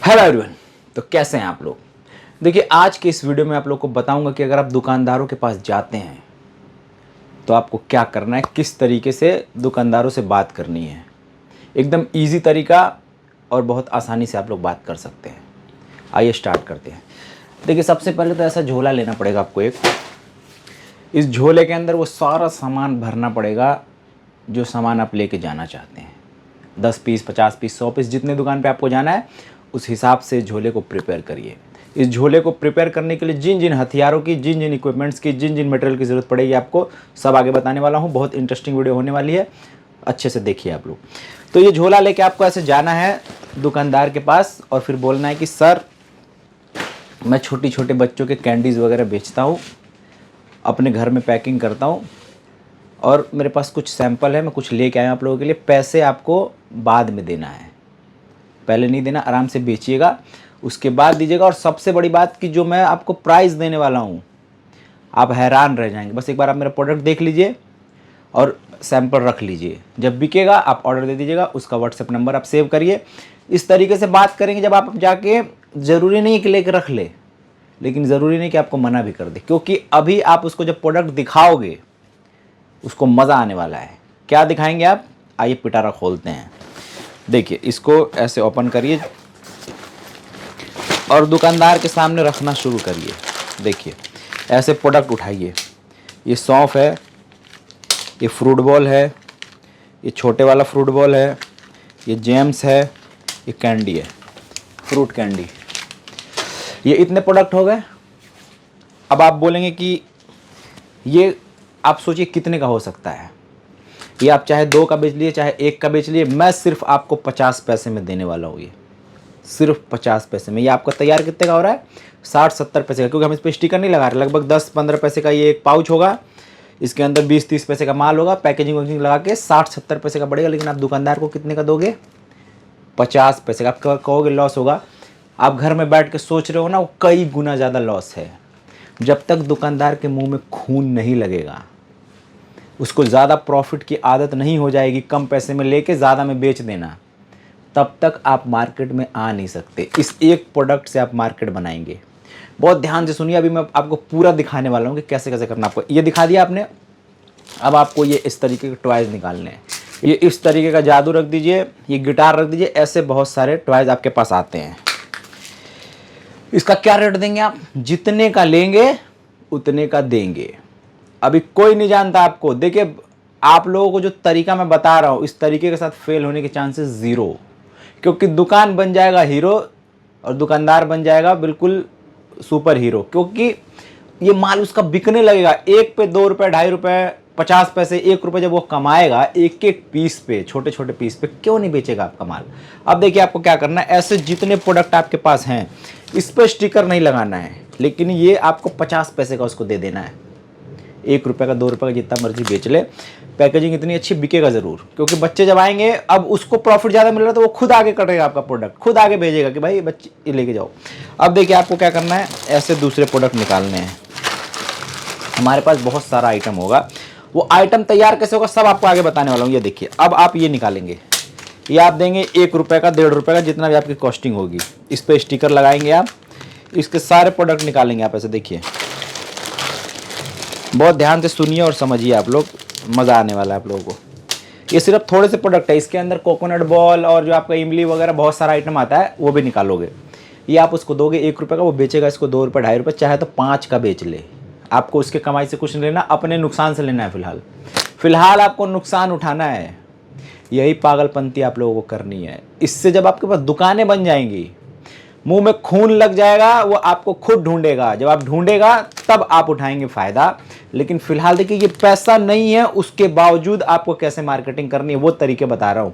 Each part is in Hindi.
Hello everyone. तो कैसे हैं आप लोग। देखिए, आज के इस वीडियो में आप लोग को बताऊंगा कि अगर आप दुकानदारों के पास जाते हैं तो आपको क्या करना है, किस तरीके से दुकानदारों से बात करनी है। एकदम इजी तरीका और बहुत आसानी से आप लोग बात कर सकते हैं। आइए स्टार्ट करते हैं। देखिए, सबसे पहले तो ऐसा झोला लेना पड़ेगा आपको एक। इस झोले के अंदर वो सारा सामान भरना पड़ेगा जो सामान आप लेके जाना चाहते हैं। 10 पीस, 50 पीस, 100 पीस, जितने दुकान पे आपको जाना है उस हिसाब से झोले को प्रिपेयर करिए। इस झोले को प्रिपेयर करने के लिए जिन जिन हथियारों की, जिन जिन इक्विपमेंट्स की, जिन जिन मटेरियल की ज़रूरत पड़ेगी आपको, सब आगे बताने वाला हूँ। बहुत इंटरेस्टिंग वीडियो होने वाली है, अच्छे से देखिए आप लोग। तो ये झोला लेके आपको ऐसे जाना है दुकानदार के पास और फिर बोलना है कि सर, मैं छोटे छोटे बच्चों के कैंडीज़ वगैरह बेचता हूँ, अपने घर में पैकिंग करता हूँ और मेरे पास कुछ सैंपल है, मैं कुछ लेके आया हूँ आप लोगों के लिए। पैसे आपको बाद में देना है, पहले नहीं देना, आराम से बेचिएगा, उसके बाद दीजिएगा। और सबसे बड़ी बात कि जो मैं आपको प्राइस देने वाला हूँ आप हैरान रह जाएंगे। बस एक बार आप मेरा प्रोडक्ट देख लीजिए और सैंपल रख लीजिए। जब बिकेगा आप ऑर्डर दे दीजिएगा, उसका व्हाट्सएप नंबर आप सेव करिए। इस तरीके से बात करेंगे जब आप जाके, ज़रूरी नहीं कि लेकर रख ले, लेकिन ज़रूरी नहीं कि आपको मना भी कर दे, क्योंकि अभी आप उसको जब प्रोडक्ट दिखाओगे उसको मज़ा आने वाला है। क्या दिखाएंगे आप, आइए पिटारा खोलते हैं। देखिए, इसको ऐसे ओपन करिए और दुकानदार के सामने रखना शुरू करिए। देखिए, ऐसे प्रोडक्ट उठाइए। ये सौंफ है, ये फ्रूट बॉल है, ये छोटे वाला फ्रूट बॉल है, ये जेम्स है, ये कैंडी है, फ्रूट कैंडी। ये इतने प्रोडक्ट हो गए। अब आप बोलेंगे कि ये, आप सोचिए कितने का हो सकता है। ये आप चाहे 2 का बेच लिए, चाहे 1 का बेच लिए, मैं सिर्फ आपको 50 पैसे में देने वाला हूँ। ये सिर्फ 50 पैसे में। ये आपका तैयार कितने का हो रहा है, 60-70 पैसे का, क्योंकि हम इस पर स्टिकर नहीं लगा रहे। लगभग 10-15 पैसे का ये एक पाउच होगा, इसके अंदर 20-30 पैसे का माल होगा। पैकेजिंग वैकेजिंग लगा के 60-70 पैसे का पड़ेगा, लेकिन आप दुकानदार को कितने का दोगे, 50 पैसे का। आप कहोगे लॉस होगा, आप घर में बैठ के सोच रहे हो ना, वो कई गुना ज़्यादा लॉस है। जब तक दुकानदार के मुँह में खून नहीं लगेगा, उसको ज़्यादा प्रॉफिट की आदत नहीं हो जाएगी, कम पैसे में लेके ज़्यादा में बेच देना, तब तक आप मार्केट में आ नहीं सकते। इस एक प्रोडक्ट से आप मार्केट बनाएंगे। बहुत ध्यान से सुनिए, अभी मैं आपको पूरा दिखाने वाला हूँ कि कैसे कैसे करना। आपको ये दिखा दिया आपने, अब आपको ये इस तरीके के टॉयज़ निकालने हैं। ये इस तरीके का जादू रख दीजिए, ये गिटार रख दीजिए, ऐसे बहुत सारे टॉयज़ आपके पास आते हैं। इसका क्या रेट देंगे आप, जितने का लेंगे उतने का देंगे। अभी कोई नहीं जानता आपको। देखिए, आप लोगों को जो तरीका मैं बता रहा हूँ, इस तरीके के साथ फेल होने के चांसेस ज़ीरो, क्योंकि दुकान बन जाएगा हीरो और दुकानदार बन जाएगा बिल्कुल सुपर हीरो, क्योंकि ये माल उसका बिकने लगेगा। एक पे 2 रुपये, 2.5 रुपये, 50 पैसे, 1 रुपये जब वो कमाएगा एक एक पीस पे, छोटे छोटे पीस पे, क्यों नहीं बेचेगा आपका माल। अब देखिए, आपको क्या करना है, ऐसे जितने प्रोडक्ट आपके पास हैं इस पर स्टिकर नहीं लगाना है, लेकिन ये आपको 50 पैसे का उसको दे देना है। 1 रुपये का, 2 रुपये का, जितना मर्जी बेच ले। पैकेजिंग इतनी अच्छी, बिकेगा ज़रूर, क्योंकि बच्चे जब आएंगे, अब उसको प्रॉफिट ज़्यादा मिल रहा है तो वो खुद आगे करेगा आपका प्रोडक्ट, खुद आगे भेजेगा कि भाई बच्चे ये लेके जाओ। अब देखिए, आपको क्या करना है, ऐसे दूसरे प्रोडक्ट निकालने हैं। हमारे पास बहुत सारा आइटम होगा, वो आइटम तैयार कैसे होगा सब आपको आगे बताने वाला हूँ। ये देखिए, अब आप ये निकालेंगे, ये आप देंगे 1 रुपये का, 1.5 रुपये का, जितना भी आपकी कॉस्टिंग होगी। इस पर स्टिकर लगाएंगे आप, इसके सारे प्रोडक्ट निकालेंगे आप। ऐसे देखिए, बहुत ध्यान से सुनिए और समझिए आप लोग, मज़ा आने वाला है आप लोगों को। ये सिर्फ थोड़े से प्रोडक्ट है, इसके अंदर कोकोनट बॉल और जो आपका इमली वगैरह बहुत सारा आइटम आता है वो भी निकालोगे। ये आप उसको दोगे 1 रुपये का, वो बेचेगा इसको 2 रुपये, 2.5 रुपये, चाहे तो 5 का बेच ले। आपको उसके कमाई से कुछ नहीं लेना, अपने नुकसान से लेना है। फ़िलहाल आपको नुकसान उठाना है। यही पागलपंती आप लोगों को करनी है। इससे जब आपके पास दुकानें बन जाएंगी, मुंह में खून लग जाएगा, वो आपको खुद ढूंढेगा। जब आप ढूंढेगा तब आप उठाएंगे फ़ायदा। लेकिन फ़िलहाल देखिए, ये पैसा नहीं है, उसके बावजूद आपको कैसे मार्केटिंग करनी है वो तरीके बता रहा हूँ।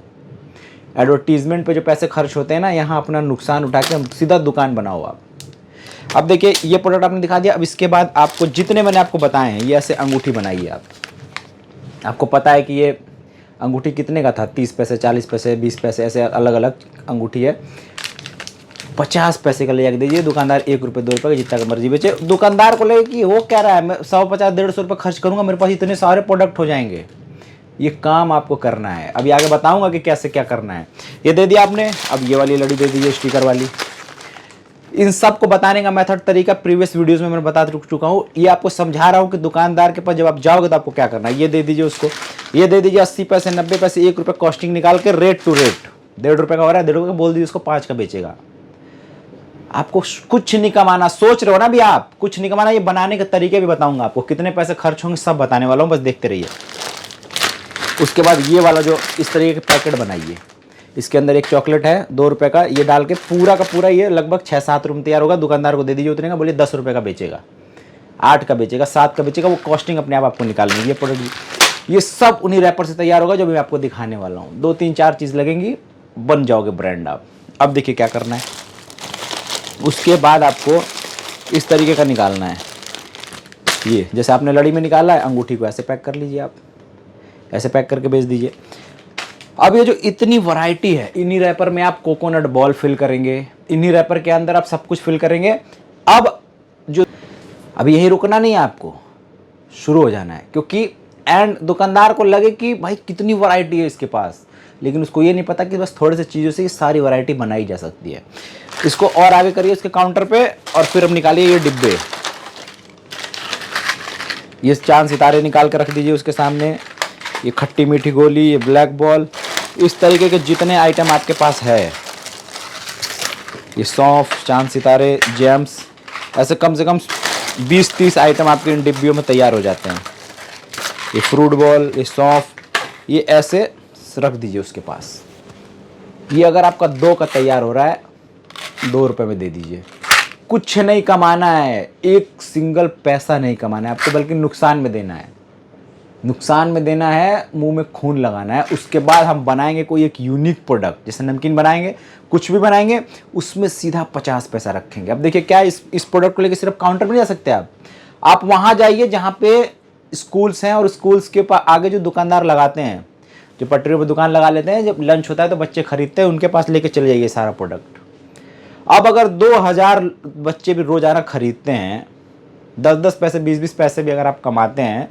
एडवर्टीजमेंट पे जो पैसे खर्च होते हैं ना, यहाँ अपना नुकसान उठा के सीधा दुकान बनाओ आप। अब देखिए, ये प्रोडक्ट आपने दिखा दिया। अब इसके बाद आपको जितने मैंने आपको बताए हैं, ये ऐसे अंगूठी बनाइए आप। आपको पता है कि ये अंगूठी कितने का था, 30 पैसे, 40 पैसे, 20 पैसे, ऐसे अलग अलग अंगूठी है। 50 पैसे का ले जाके दीजिए, दुकानदार 1 रुपये, 2 रुपये का, जितना का मर्जी बेचे। दुकानदार को लगे कि वो कह रहा है मैं 150, 150 रुपये खर्च करूंगा, मेरे पास इतने सारे प्रोडक्ट हो जाएंगे। ये काम आपको करना है। अभी आगे बताऊंगा कि कैसे क्या करना है। ये दे दिया आपने। अब ये वाली लड़ी दे दीजिए, स्टिकर वाली। इन सब को बताने का मेथड तरीका प्रीवियस वीडियोस में मैंने बता चुका हूँ। ये आपको समझा रहा हूँ कि दुकानदार के पास जब आप जाओगे तो आपको क्या करना है। ये दे दीजिए उसको, ये दे दीजिए 80 पैसे 90 पैसे 1 रुपये कॉस्टिंग निकाल के रेट टू रेट 1.5 रुपये का हो रहा है 1.5 रुपये का बोल दीजिए उसको 5 का बेचेगा। आपको कुछ नहीं कमाना, सोच रहे हो ना भी आप कुछ नहीं कमाना। ये बनाने के तरीके भी बताऊंगा आपको, कितने पैसे खर्च होंगे सब बताने वाला हूँ, बस देखते रहिए। उसके बाद ये वाला जो इस तरीके के पैकेट बनाइए, इसके अंदर एक चॉकलेट है 2 रुपये का, ये डाल के पूरा का पूरा ये लगभग 6-7 रुपये तैयार होगा। दुकानदार को दे दीजिए उतने का, बोलिए 10 रुपये का बेचेगा, 8 का बेचेगा, 7 का बेचेगा, वो कॉस्टिंग अपने आप आपको निकालनी है। ये प्रोडक्ट ये सब उन्हीं रैपर से तैयार होगा जो मैं आपको दिखाने वाला हूँ। 2-3-4 चीज़ लगेंगी, बन जाओगे ब्रांड आप। अब देखिए क्या करना है। उसके बाद आपको इस तरीके का निकालना है। ये जैसे आपने लड़ी में निकाला है, अंगूठी को ऐसे पैक कर लीजिए आप, ऐसे पैक करके बेच दीजिए। अब ये जो इतनी वैरायटी है, इन्हीं रैपर में आप कोकोनट बॉल फिल करेंगे, इन्हीं रैपर के अंदर आप सब कुछ फिल करेंगे। अब यही रुकना नहीं है, आपको शुरू हो जाना है, क्योंकि एंड दुकानदार को लगे कि भाई कितनी वैरायटी है इसके पास, लेकिन उसको ये नहीं पता कि बस थोड़े से चीज़ों से ये सारी वैरायटी बनाई जा सकती है। इसको और आगे करिए इसके काउंटर पे, और फिर अब निकालिए ये डिब्बे, ये चांद सितारे निकाल कर रख दीजिए उसके सामने, ये खट्टी मीठी गोली, ये ब्लैक बॉल, इस तरीके के जितने आइटम आपके पास है, ये सौंफ, चांद सितारे, जेम्स, ऐसे कम से कम 20-30 आइटम आपके इन डिब्बियों में तैयार हो जाते हैं। ये फ्रूट बॉल, ये सौंफ, ये ऐसे रख दीजिए उसके पास। ये अगर आपका 2 का तैयार हो रहा है 2 रुपये में दे दीजिए। कुछ नहीं कमाना है, एक सिंगल पैसा नहीं कमाना है आपको, बल्कि नुकसान में देना है। नुकसान में देना है, मुंह में खून लगाना है। उसके बाद हम बनाएंगे कोई एक यूनिक प्रोडक्ट, जैसे नमकीन बनाएंगे, कुछ भी बनाएंगे, उसमें सीधा 50 पैसा रखेंगे। अब देखिए क्या इस प्रोडक्ट को लेकर सिर्फ काउंटर में नहीं जा सकते आप वहाँ जाइए जहाँ पे स्कूल्स हैं, और स्कूल्स के आगे जो दुकानदार लगाते हैं, जो पटरी पर दुकान लगा लेते हैं, जब लंच होता है तो बच्चे खरीदते हैं, उनके पास लेके चले जाइए सारा प्रोडक्ट। अब अगर 2000 बच्चे भी रोज़ाना खरीदते हैं, 10-10 पैसे 20-20 पैसे भी अगर आप कमाते हैं,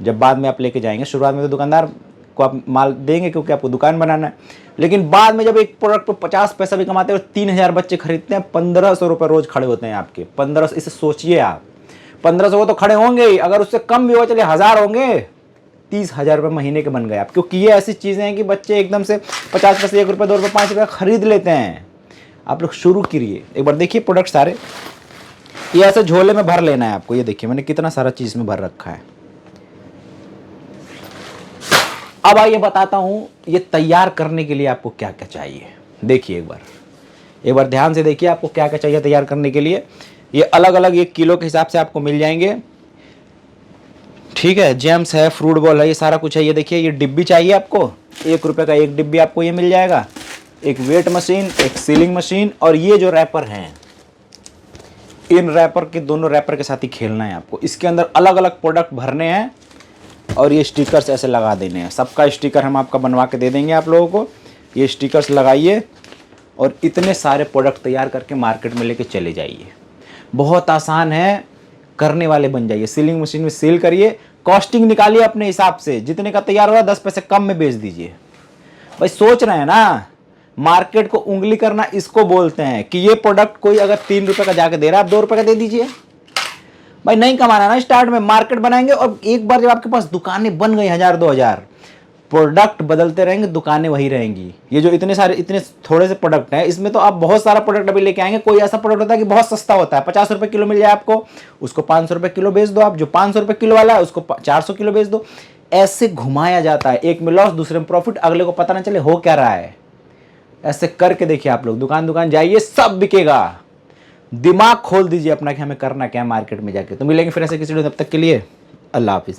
जब बाद में आप लेके जाएंगे, शुरुआत में तो दुकानदार को आप माल देंगे क्योंकि आपको दुकान बनाना है, लेकिन बाद में जब एक प्रोडक्ट पर 50 पैसा भी कमाते हैं और 3000 बच्चे खरीदते हैं, 1500 रुपये रोज़ खड़े होते हैं आपके। 1500, इसे सोचिए आप, 1500 को तो खड़े होंगे ही, अगर उससे कम भी हो, चलिए 1000 होंगे, 30,000 रुपये महीने के बन गए आप। क्योंकि ये ऐसी चीज़ें हैं कि बच्चे एकदम से 50 पैसे 1 रुपये 2 रुपये 5 रुपये खरीद लेते हैं। आप लोग शुरू करिए, एक बार देखिए प्रोडक्ट सारे, ये ऐसे झोले में भर लेना है आपको। ये देखिए मैंने कितना सारा चीज़ में भर रखा है। अब आइए बताता हूँ ये तैयार करने के लिए आपको क्या क्या चाहिए। देखिए एक बार ध्यान से देखिए आपको क्या क्या चाहिए तैयार करने के लिए। ये अलग अलग 1 किलो के हिसाब से आपको मिल जाएंगे, ठीक है। जेम्स है, फ्रूट बॉल है, ये सारा कुछ है। ये देखिए ये डिब्बी चाहिए आपको, 1 रुपये का एक डिब्बी आपको ये मिल जाएगा। एक वेट मशीन, एक सीलिंग मशीन, और ये जो रैपर हैं, इन रैपर के दोनों रैपर के साथ ही खेलना है आपको। इसके अंदर अलग अलग प्रोडक्ट भरने हैं और ये स्टिकर्स ऐसे लगा देने हैं। सबका स्टिकर हम आपका बनवा के दे देंगे आप लोगों को। ये स्टिकर्स लगाइए और इतने सारे प्रोडक्ट तैयार करके मार्केट में लेके चले जाइए। बहुत आसान है, करने वाले बन जाइए। सीलिंग मशीन में सील करिए, कॉस्टिंग निकालिए अपने हिसाब से, जितने का तैयार हो रहा है 10 पैसे कम में बेच दीजिए। भाई सोच रहे हैं ना, मार्केट को उंगली करना इसको बोलते हैं कि ये प्रोडक्ट कोई अगर 3 रुपये का जाके दे रहा है, आप 2 रुपये का दे दीजिए। भाई नहीं कमाना ना, स्टार्ट में मार्केट बनाएंगे, और एक बार जब आपके पास दुकानें बन गई 1000-2000, प्रोडक्ट बदलते रहेंगे, दुकानें वही रहेंगी। ये जो इतने थोड़े से प्रोडक्ट हैं, इसमें तो आप बहुत सारा प्रोडक्ट अभी लेके आएंगे। कोई ऐसा प्रोडक्ट होता है कि बहुत सस्ता होता है, 50 रुपये किलो मिल जाए आपको, उसको 500 रुपये किलो बेच दो आप। जो 500 रुपये किलो वाला है उसको 400 किलो बेच दो। ऐसे घुमाया जाता है, एक में लॉस दूसरे में प्रॉफिट, अगले को पता ना चले हो क्या रहा है। ऐसे करके देखिए आप लोग, दुकान जाइए, सब बिकेगा। दिमाग खोल दीजिए अपना कि हमें करना क्या है मार्केट में जाके। तो मिलेंगे फिर ऐसे किसी वीडियो, तब तक के लिए अल्लाह हाफिज़।